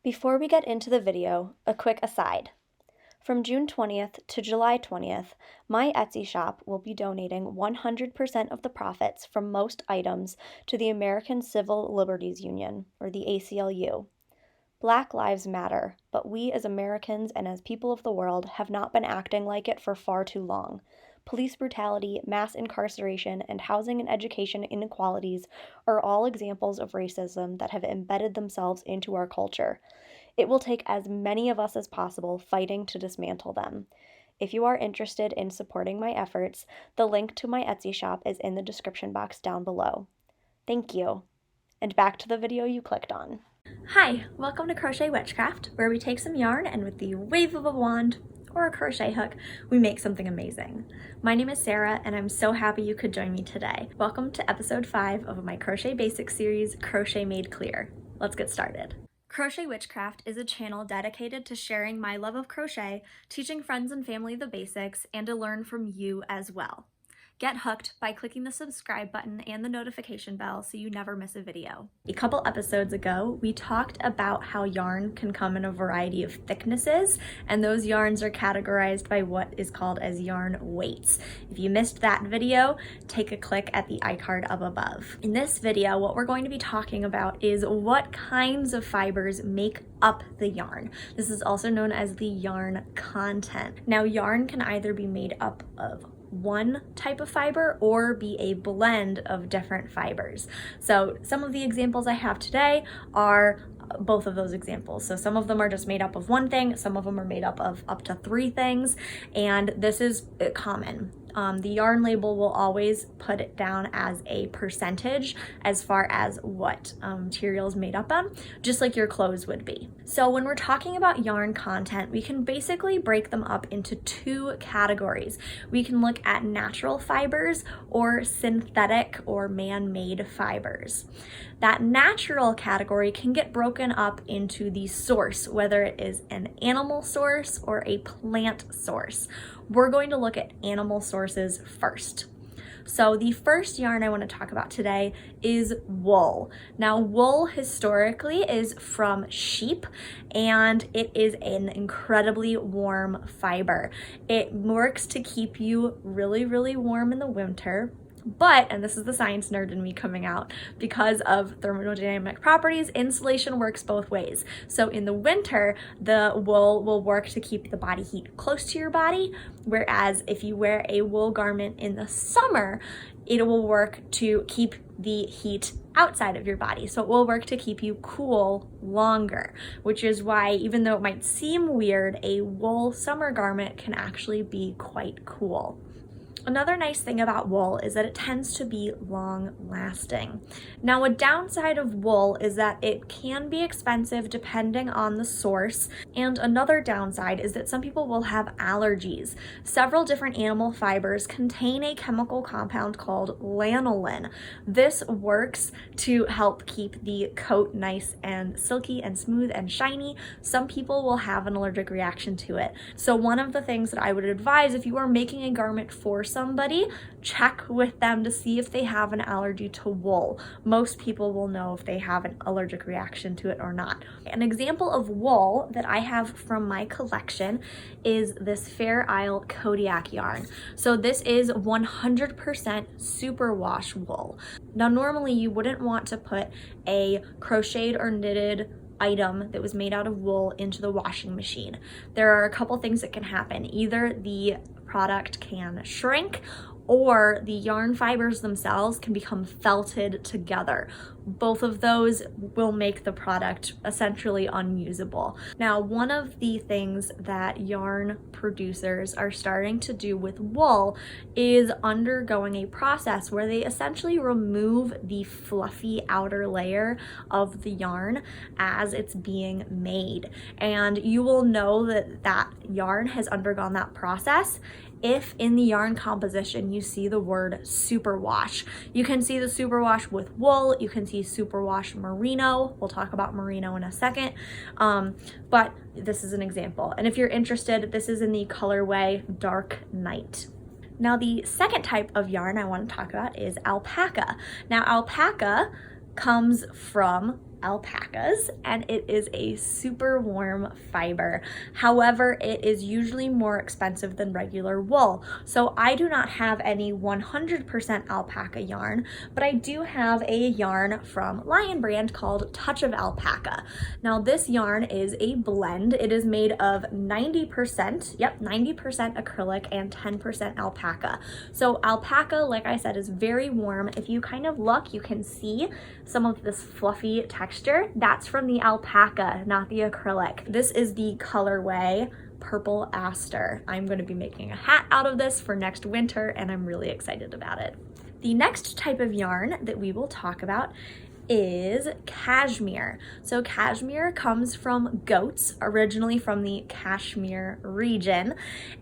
Before we get into the video, a quick aside. From June 20th to July 20th, my Etsy shop will be donating 100% of the profits from most items to the American Civil Liberties Union, or the ACLU. Black lives matter, but we as Americans and as people of the world have not been acting like it for far too long. Police brutality, mass incarceration, and housing and education inequalities are all examples of racism that have embedded themselves into our culture. It will take as many of us as possible fighting to dismantle them. If you are interested in supporting my efforts, the link to my Etsy shop is in the description box down below. Thank you. And back to the video you clicked on. Hi, welcome to Crochet Witchcraft, where we take some yarn and with the wave of a wand or a crochet hook, we make something amazing. My name is Sarah, and I'm so happy you could join me today. Welcome to episode 5 of my Crochet Basics series, Crochet Made Clear. Let's get started. Crochet Witchcraft is a channel dedicated to sharing my love of crochet, teaching friends and family the basics, and to learn from you as well. Get hooked by clicking the subscribe button and the notification bell so you never miss a video. A couple episodes ago, we talked about how yarn can come in a variety of thicknesses, and those yarns are categorized by what is called as yarn weights. If you missed that video, take a click at the iCard up above. In this video, what we're going to be talking about is what kinds of fibers make up the yarn. This is also known as the yarn content. Now, yarn can either be made up of one type of fiber or be a blend of different fibers. So some of the examples I have today are both of those examples. So some of them are just made up of one thing, some of them are made up of up to 3 things, and this is common. The yarn label will always put it down as a percentage as far as what material is made up of, just like your clothes would be. So when we're talking about yarn content, we can basically break them up into 2 categories. We can look at natural fibers or synthetic or man-made fibers. That natural category can get broken up into the source, whether it is an animal source or a plant source. We're going to look at animal sources first. So the first yarn I want to talk about today is wool. Now, wool historically is from sheep, and it is an incredibly warm fiber. It works to keep you really, really warm in the winter. But, and this is the science nerd in me coming out, because of thermodynamic properties, insulation works both ways. So in the winter, the wool will work to keep the body heat close to your body, whereas if you wear a wool garment in the summer, it will work to keep the heat outside of your body. So it will work to keep you cool longer, which is why, even though it might seem weird, a wool summer garment can actually be quite cool. Another nice thing about wool is that it tends to be long lasting. Now, a downside of wool is that it can be expensive depending on the source, and another downside is that some people will have allergies. Several different animal fibers contain a chemical compound called lanolin. This works to help keep the coat nice and silky and smooth and shiny. Some people will have an allergic reaction to it. So one of the things that I would advise if you are making a garment for somebody, check with them to see if they have an allergy to wool. Most people will know if they have an allergic reaction to it or not. An example of wool that I have from my collection is this Fair Isle Kodiak yarn. So this is 100% superwash wool. Now, normally you wouldn't want to put a crocheted or knitted item that was made out of wool into the washing machine. There are a couple things that can happen. Either the product can shrink, or the yarn fibers themselves can become felted together. Both of those will make the product essentially unusable. Now, one of the things that yarn producers are starting to do with wool is undergoing a process where they essentially remove the fluffy outer layer of the yarn as it's being made. And you will know that that yarn has undergone that process if in the yarn composition you see the word superwash. You can see the superwash with wool, you can see superwash merino. We'll talk about merino in a second, but this is an example. And if you're interested, this is in the colorway Dark Night. Now, the second type of yarn I want to talk about is alpaca. Now, alpaca comes from alpacas, and it is a super warm fiber. However, it is usually more expensive than regular wool. So I do not have any 100% alpaca yarn, but I do have a yarn from Lion Brand called Touch of Alpaca. Now this yarn is a blend. It is made of 90%, 90% acrylic and 10% alpaca. So alpaca, like I said, is very warm. If you kind of look, you can see some of this fluffy texture. That's from the alpaca, not the acrylic. This is the colorway Purple Aster. I'm going to be making a hat out of this for next winter, and I'm really excited about it. The next type of yarn that we will talk about is cashmere. So cashmere comes from goats, originally from the Kashmir region,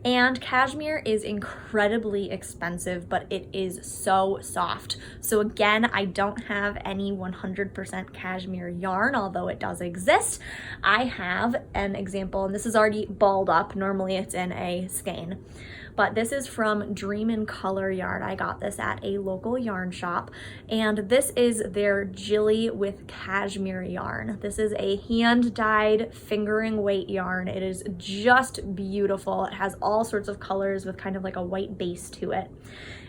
and cashmere is incredibly expensive, but it is so soft. So again, I don't have any 100% cashmere yarn, although it does exist. I have an example, and this is already balled up. Normally it's in a skein. But this is from Dream in Color yarn. I got this at a local yarn shop, and this is their Jilly with Cashmere yarn. This is a hand-dyed fingering weight yarn. It is just beautiful. It has all sorts of colors with kind of like a white base to it.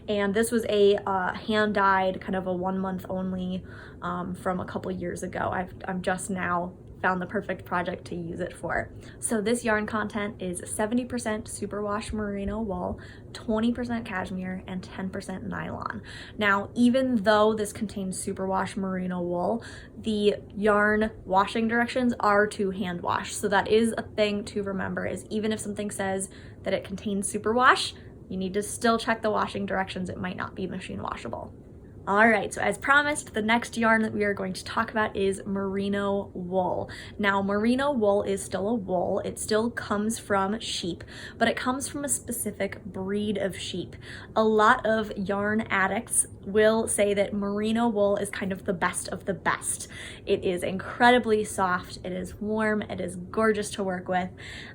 And this was a hand-dyed, kind of a 1 month only from a couple years ago. I'm just now found the perfect project to use it for. So this yarn content is 70% superwash merino wool, 20% cashmere, and 10% nylon. Now, even though this contains superwash merino wool, the yarn washing directions are to hand wash. So that is a thing to remember, is even if something says that it contains superwash, you need to still check the washing directions. It might not be machine washable. All right, so as promised, the next yarn that we are going to talk about is merino wool. Now, merino wool is still a wool. It still comes from sheep, but it comes from a specific breed of sheep. A lot of yarn addicts will say that merino wool is kind of the best of the best. It is incredibly soft, it is warm, it is gorgeous to work with.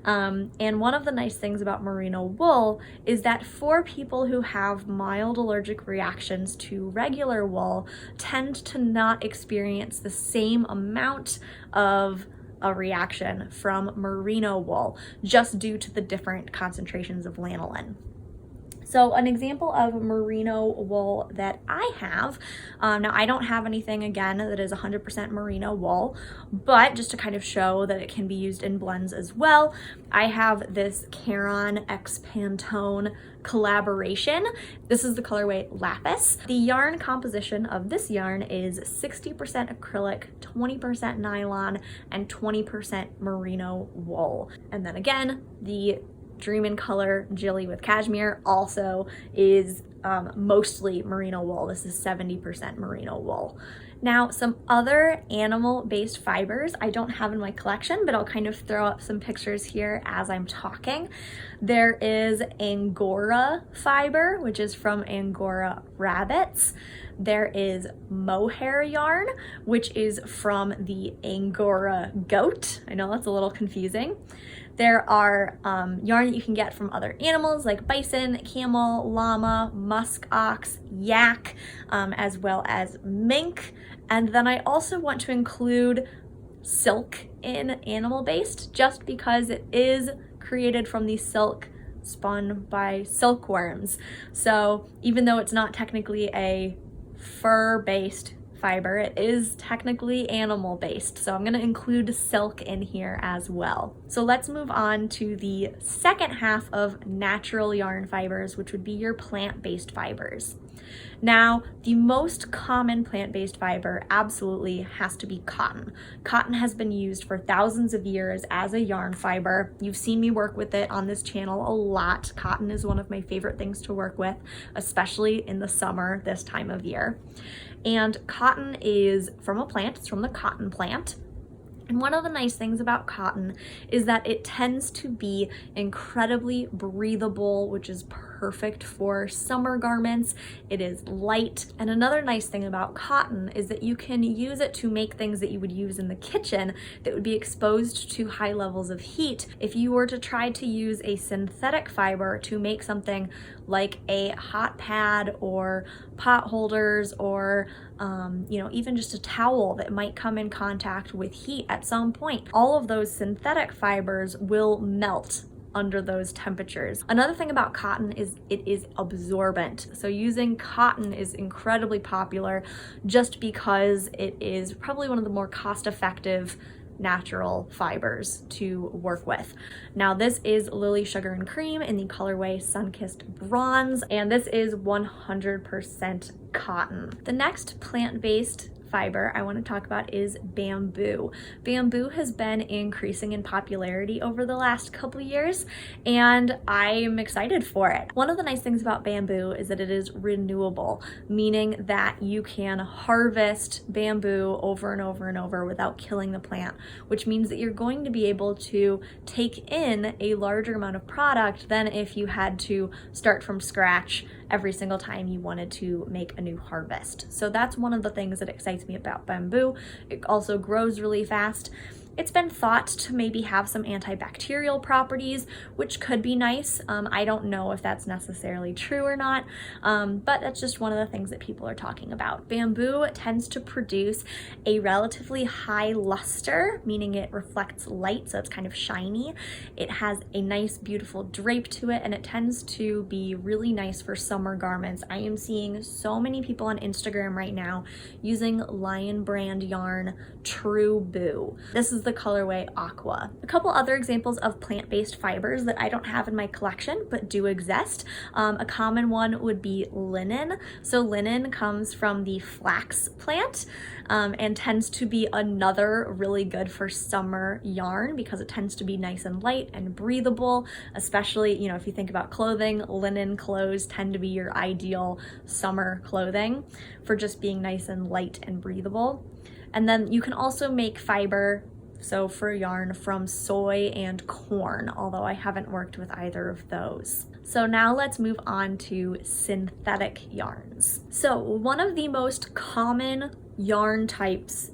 And one of the nice things about merino wool is that for people who have mild allergic reactions to regular wool, tend to not experience the same amount of a reaction from merino wool, just due to the different concentrations of lanolin. So an example of merino wool that I have, now I don't have anything again that is 100% merino wool, but just to kind of show that it can be used in blends as well, I have this Caron X Pantone collaboration. This is the colorway Lapis. The yarn composition of this yarn is 60% acrylic, 20% nylon, and 20% merino wool. And then again, the Dream in Color Jilly with Cashmere also is mostly merino wool. This is 70% merino wool. Now, some other animal-based fibers I don't have in my collection, but I'll kind of throw up some pictures here as I'm talking. There is Angora fiber, which is from Angora rabbits. There is mohair yarn, which is from the Angora goat. I know that's a little confusing. There are yarn that you can get from other animals like bison, camel, llama, musk ox, yak, as well as mink. And then I also want to include silk in animal-based, just because it is created from the silk spun by silkworms. So even though it's not technically a fur-based fiber, it is technically animal based, so I'm going to include silk in here as well. So let's move on to the second half of natural yarn fibers, which would be your plant-based fibers. Now, the most common plant-based fiber absolutely has to be cotton. Cotton has been used for thousands of years as a yarn fiber. You've seen me work with it on this channel a lot. Cotton is one of my favorite things to work with, especially in the summer this time of year. And cotton is from a plant, it's from the cotton plant. And one of the nice things about cotton is that it tends to be incredibly breathable, which is perfect for summer garments. It is light. And another nice thing about cotton is that you can use it to make things that you would use in the kitchen that would be exposed to high levels of heat. If you were to try to use a synthetic fiber to make something like a hot pad or pot holders or even just a towel that might come in contact with heat at some point, all of those synthetic fibers will melt under those temperatures. Another thing about cotton is it is absorbent. So using cotton is incredibly popular just because it is probably one of the more cost-effective natural fibers to work with. Now this is Lily Sugar and Cream in the colorway Sun-Kissed Bronze, and this is 100% cotton. The next plant-based fiber I want to talk about is bamboo. Bamboo has been increasing in popularity over the last couple years, and I'm excited for it. One of the nice things about bamboo is that it is renewable, meaning that you can harvest bamboo over and over and over without killing the plant, which means that you're going to be able to take in a larger amount of product than if you had to start from scratch every single time you wanted to make a new harvest. So that's one of the things that excites me about bamboo. It also grows really fast. It's been thought to maybe have some antibacterial properties, which could be nice. I don't know if that's necessarily true or not, but that's just one of the things that people are talking about. Bamboo tends to produce a relatively high luster, meaning it reflects light, so it's kind of shiny. It has a nice, beautiful drape to it, and it tends to be really nice for summer garments. I am seeing so many people on Instagram right now using Lion brand yarn True Boo. This is the colorway Aqua. A couple other examples of plant-based fibers that I don't have in my collection but do exist. A common one would be linen. So linen comes from the flax plant and tends to be another really good for summer yarn because it tends to be nice and light and breathable, especially, if you think about clothing, linen clothes tend to be your ideal summer clothing for just being nice and light and breathable. And then you can also make fiber, so for yarn, from soy and corn, although I haven't worked with either of those. So now let's move on to synthetic yarns. So one of the most common yarn types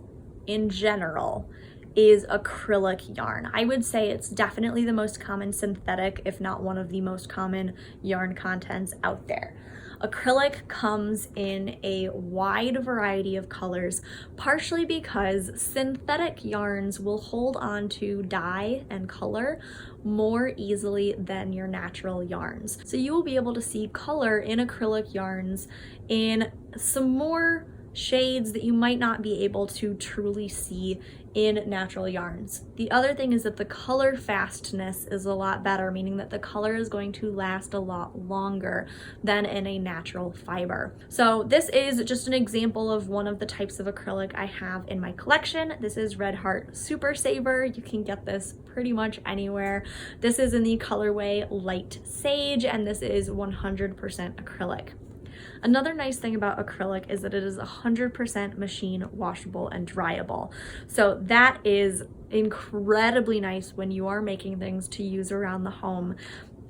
in general is acrylic yarn. I would say it's definitely the most common synthetic, if not one of the most common yarn contents out there. Acrylic comes in a wide variety of colors, partially because synthetic yarns will hold on to dye and color more easily than your natural yarns. So you will be able to see color in acrylic yarns in some more shades that you might not be able to truly see in natural yarns. The other thing is that the color fastness is a lot better, meaning that the color is going to last a lot longer than in a natural fiber. So this is just an example of one of the types of acrylic I have in my collection. This is Red Heart Super Saver. You can get this pretty much anywhere. This is in the colorway Light Sage, and this is 100% acrylic. Another nice thing about acrylic is that it is 100% machine washable and dryable. So that is incredibly nice when you are making things to use around the home,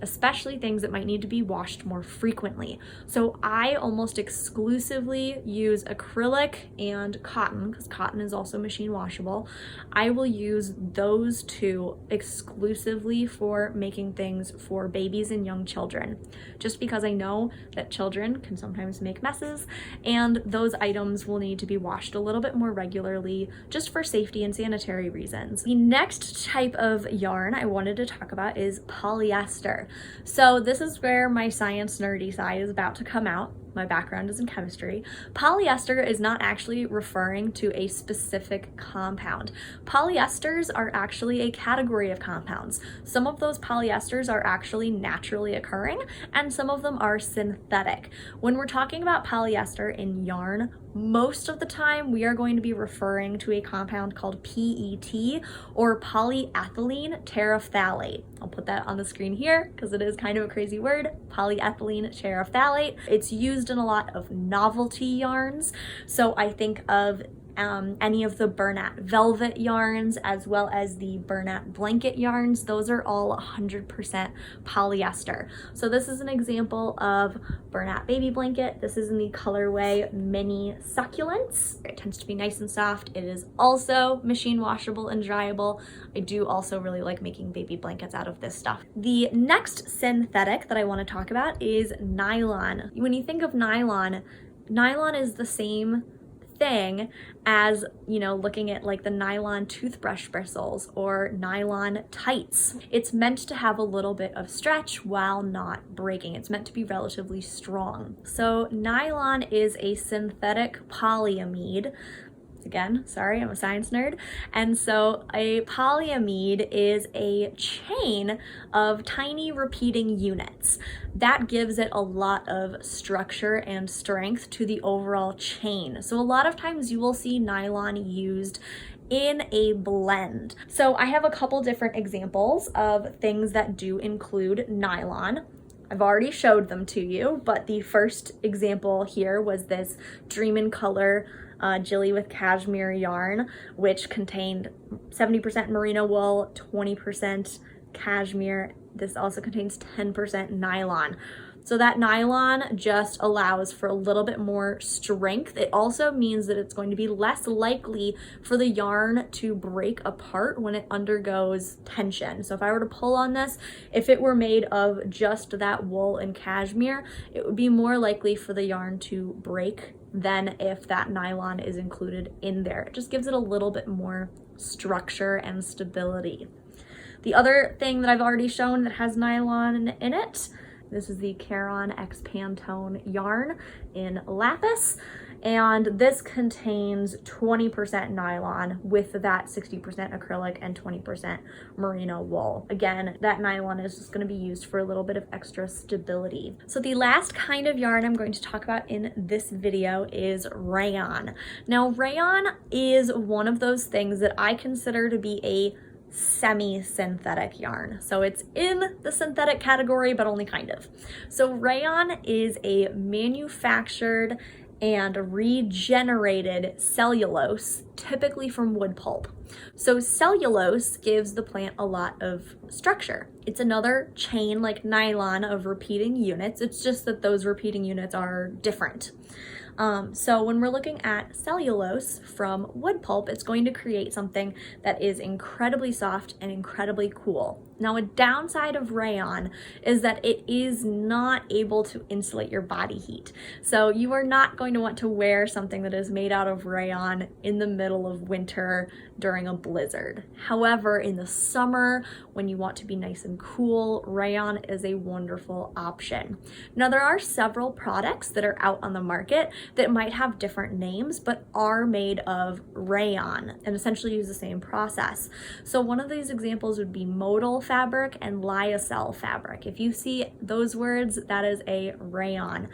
especially things that might need to be washed more frequently. So I almost exclusively use acrylic and cotton, because cotton is also machine washable. I will use those two exclusively for making things for babies and young children, just because I know that children can sometimes make messes, and those items will need to be washed a little bit more regularly just for safety and sanitary reasons. The next type of yarn I wanted to talk about is polyester. So this is where my science nerdy side is about to come out. My background is in chemistry. Polyester is not actually referring to a specific compound. Polyesters are actually a category of compounds. Some of those polyesters are actually naturally occurring, and some of them are synthetic. When we're talking about polyester in yarn, most of the time we are going to be referring to a compound called PET, or polyethylene terephthalate. I'll put that on the screen here because it is kind of a crazy word, polyethylene terephthalate. It's used in a lot of novelty yarns. So I think of any of the Bernat velvet yarns, as well as the Bernat blanket yarns. Those are all 100% polyester. So this is an example of Bernat baby blanket. This is in the colorway Mini Succulents. It tends to be nice and soft. It is also machine washable and dryable. I do also really like making baby blankets out of this stuff. The next synthetic that I want to talk about is nylon. When you think of nylon, nylon is the same thing as, you know, looking at like the nylon toothbrush bristles or nylon tights. It's meant to have a little bit of stretch while not breaking. It's meant to be relatively strong. So nylon is a synthetic polyamide. Again, sorry, I'm a science nerd. And so a polyamide is a chain of tiny repeating units. That gives it a lot of structure and strength to the overall chain. So a lot of times you will see nylon used in a blend. So I have a couple different examples of things that do include nylon. I've already showed them to you, but the first example here was this Dream in Color Jilly with Cashmere yarn, which contained 70% merino wool, 20% cashmere. This also contains 10% nylon. So that nylon just allows for a little bit more strength. It also means that it's going to be less likely for the yarn to break apart when it undergoes tension. So if I were to pull on this, if it were made of just that wool and cashmere, it would be more likely for the yarn to break than if that nylon is included in there. It just gives it a little bit more structure and stability. The other thing that I've already shown that has nylon in it, this is the Caron X Pantone yarn in Lapis, and this contains 20% nylon with that 60% acrylic and 20% merino wool. Again, that nylon is just going to be used for a little bit of extra stability. So the last kind of yarn I'm going to talk about in this video is rayon. Now, rayon is one of those things that I consider to be a semi-synthetic yarn. So it's in the synthetic category, but only kind of. So rayon is a manufactured and regenerated cellulose, typically from wood pulp. So cellulose gives the plant a lot of structure. It's another chain like nylon of repeating units. It's just that those repeating units are different. So when we're looking at cellulose from wood pulp, it's going to create something that is incredibly soft and incredibly cool. Now, a downside of rayon is that it is not able to insulate your body heat. So you are not going to want to wear something that is made out of rayon in the middle of winter during a blizzard. However, in the summer, when you want to be nice and cool, rayon is a wonderful option. Now, there are several products that are out on the market that might have different names, but are made of rayon and essentially use the same process. So one of these examples would be modal fabric and lyocell fabric. If you see those words, that is a rayon.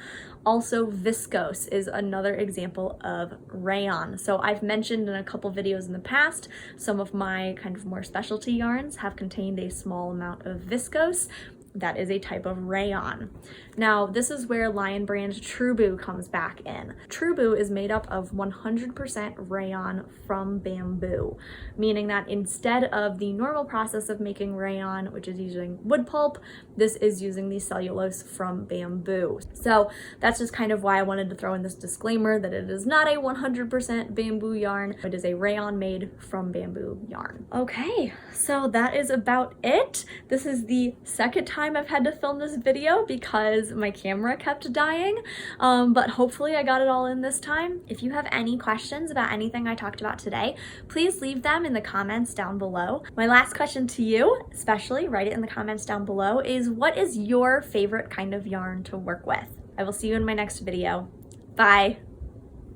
Also, viscose is another example of rayon. So I've mentioned in a couple videos in the past, some of my kind of more specialty yarns have contained a small amount of viscose. That is a type of rayon. Now, this is where Lion Brand Trubu comes back in. Trubu is made up of 100% rayon from bamboo, meaning that instead of the normal process of making rayon, which is using wood pulp, this is using the cellulose from bamboo. So that's just kind of why I wanted to throw in this disclaimer that it is not a 100% bamboo yarn. It is a rayon made from bamboo yarn. Okay, so that is about it. This is the second time I've had to film this video because my camera kept dying, but hopefully I got it all in this time. If you have any questions about anything I talked about today, please leave them in the comments down below. My last question to you, especially write it in the comments down below, is what is your favorite kind of yarn to work with? I will see you in my next video. Bye.